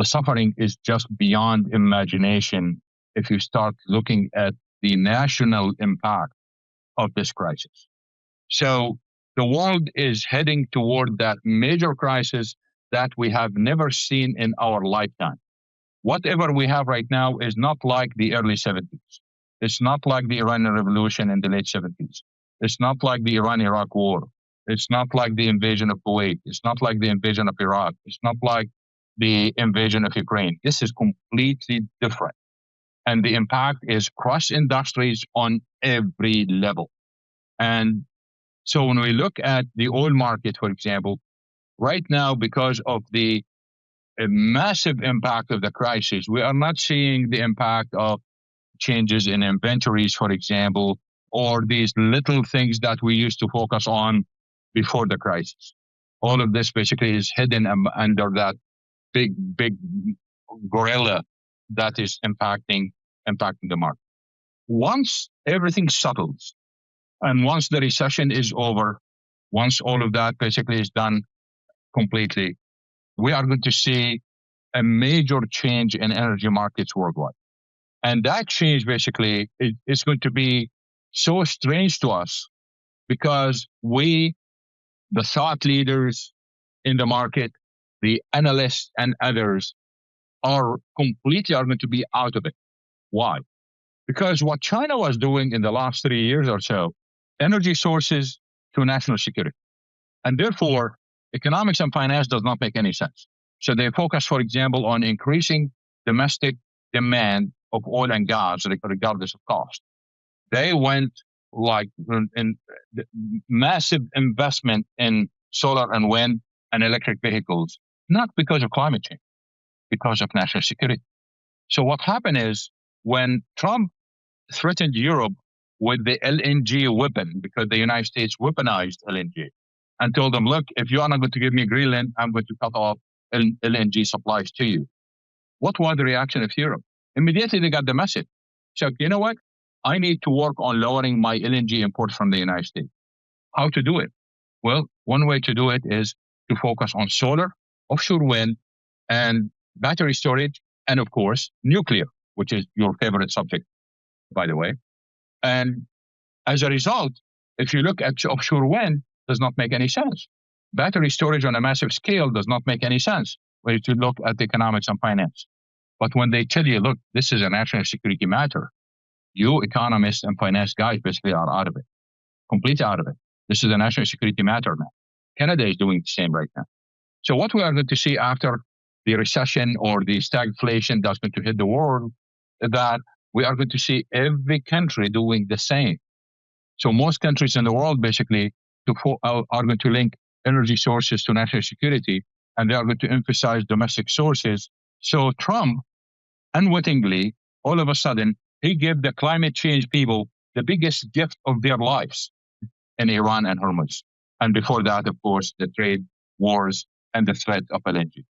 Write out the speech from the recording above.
the suffering is just beyond imagination if you start looking at the national impact of this crisis. So the world is heading toward that major crisis that we have never seen in our lifetime. Whatever we have right now is not like the early 70s. It's not like the Iranian Revolution in the late 70s. It's not like the Iran-Iraq War. It's not like the invasion of Kuwait. It's not like the invasion of Iraq. It's not like the invasion of Ukraine. This is completely different. And the impact is cross industries on every level. And so when we look at the oil market, for example, right now, because of the massive impact of the crisis, we are not seeing the impact of changes in inventories, for example, or these little things that we used to focus on before the crisis. All of this basically is hidden under that big gorilla that is impacting the market. Once everything settles, and once the recession is over, once all of that basically is done completely, we are going to see a major change in energy markets worldwide. And that change basically is going to be so strange to us because we, the thought leaders in the market, the analysts and others are going to be out of it. Why? Because what China was doing in the last 3 years or so, energy sources to national security. And therefore, economics and finance does not make any sense. So they focus, for example, on increasing domestic demand of oil and gas, regardless of cost. They went like in massive investment in solar and wind and electric vehicles, not because of climate change, because of national security. So what happened is when Trump threatened Europe with the LNG weapon, because the United States weaponized LNG, and told them, look, if you are not going to give me Greenland, I'm going to cut off LNG supplies to you. What was the reaction of Europe? Immediately they got the message. So, you know what? I need to work on lowering my LNG imports from the United States. How to do it? Well, one way to do it is to focus on solar, offshore wind, and battery storage, and of course, nuclear, which is your favorite subject, by the way. And as a result, if you look at offshore wind, does not make any sense. Battery storage on a massive scale does not make any sense when you look at economics and finance. But when they tell you, look, this is a national security matter, you economists and finance guys basically are out of it, completely out of it. This is a national security matter now. Canada is doing the same right now. So what we are going to see after the recession or the stagflation that's going to hit the world, that we are going to see every country doing the same. So most countries in the world basically are going to link energy sources to national security, and they are going to emphasize domestic sources. So Trump, unwittingly, all of a sudden, he gave the climate change people the biggest gift of their lives in Iran and Hormuz. And before that, of course, the trade wars and the threat of LNG.